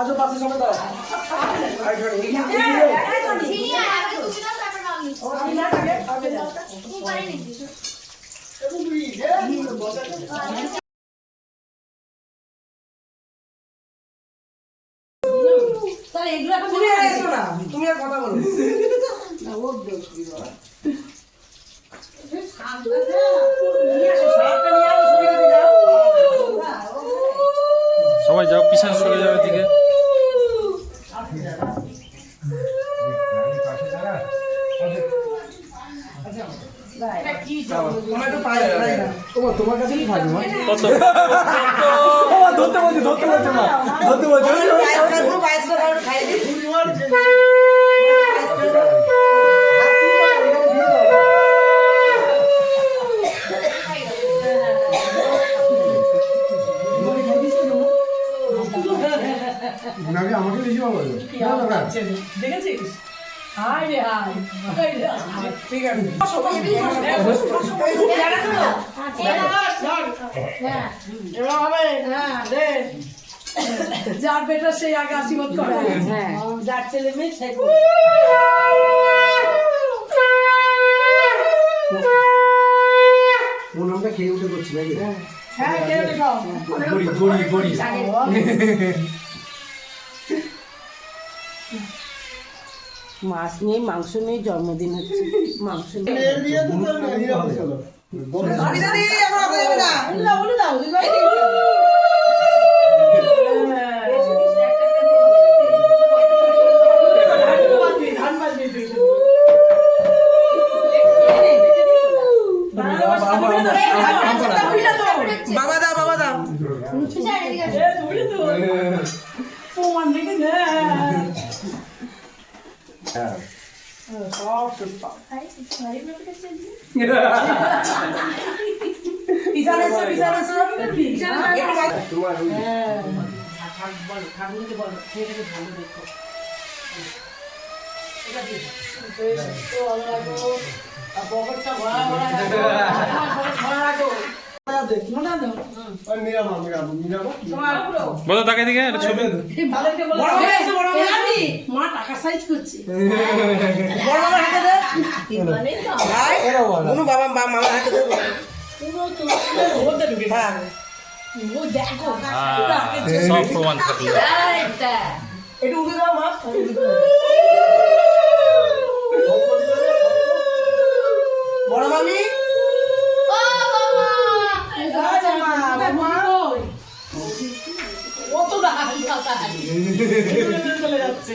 আজও পাশে সময় দাও তুমি আর কথা বলো সবাই যাও, পিছনে সরে যাও এদিকে। তোমার কাছে কত ধরতে বলছি মা ধরতে বলছি আমাকে বেশি ভালো দেখেছিস? হাই রে হাই ঠিক আছে যার বেটা সেই আগে আশীর্বাদ করে, যার ছেলে মেয়ে সে আমরা খেয়ে উঠে করছি নাকি মাছ নেই, মাংস নেই, জন্মদিন হচ্ছে, মাংস নেই। বাবা দা বলো তাকে দিকে একটা ছবি। মা টাকা সাইজ করছে। বাবা মামার হাতে সব প্রমাণ থাকলো। একটু উঠে দাও মা বড় মামি চলে যাচ্ছে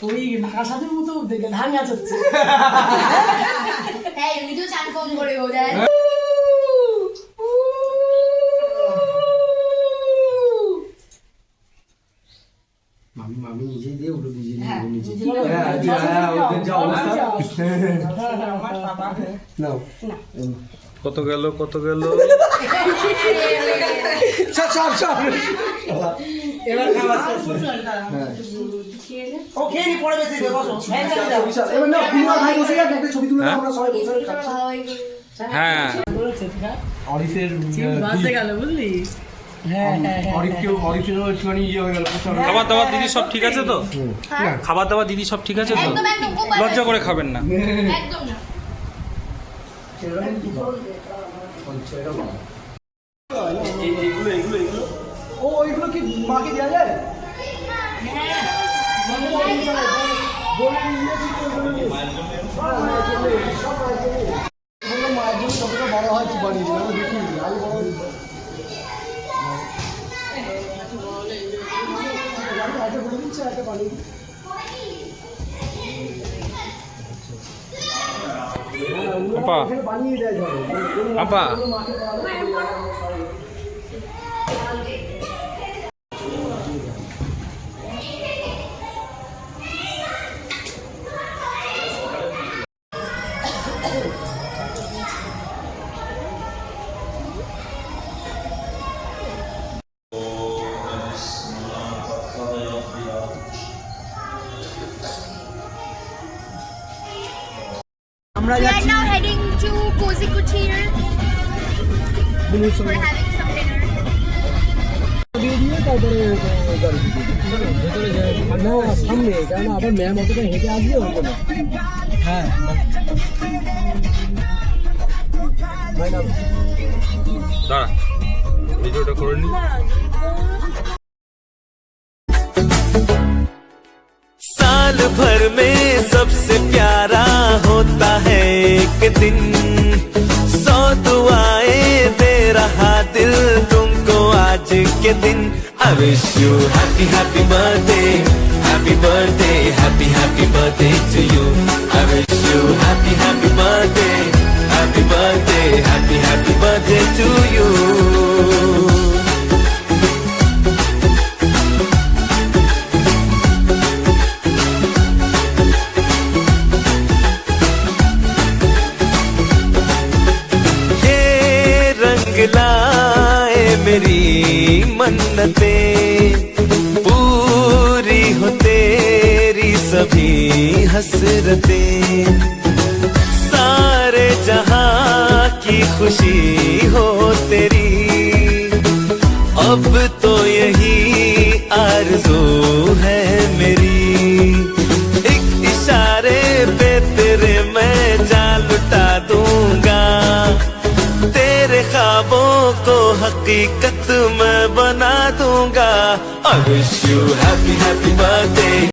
ওই ঢাকা সাথের মতো ধান গাছ হচ্ছে। মামি নিজেই দিয়ে উঠে দিয়ে কত গেল কত গেল। এবার খাওয়া ও খেয়ে নি পড়ে বেঁচে দেবো এবার না বিনা ভাই বসে গেছে একটা ছবি তুলে আমরা সবাই বসে খাচ্ছি হ্যাঁ অরিফের বাদে গেল বুঝলি। খাবার দাবার দিদি সব ঠিক আছে তো? খাবার দাবার দিদি সব ঠিক আছে তো? লজ্জা করে খাবেন না। ও ওইগুলো কি মাকে দেওয়া যায়? মায়ের জন্য যতটা বড় হয় বানিয়েছি দেখি আরো বড় আপা We are now heading to Cozy Kutir for having some dinner. না সামনে, কেন আবার ম্যাম অতটা হেঁটে আসবে হবে না। হ্যাঁ দাঁড়া ভিডিওটা করে নি। साल भर में सबसे प्यारा होता है एक दिन, 100 दुआएं दे रहा दिल तुमको आज के दिन। I wish you happy happy birthday, happy birthday, happy happy birthday to you. I wish you happy happy birthday, happy birthday, happy happy birthday to you. लाए मेरी मन्नतें, पूरी हो तेरी सभी हसरतें, सारे जहां की खुशी हो तेरी, अब तो यही आरज़ू है मेरी। एक इशारे पे तेरे मैं जान लुटा दूंगा, तेरे ख्वाबों को हकीकत मैं बना दूंगा। I wish you happy happy birthday.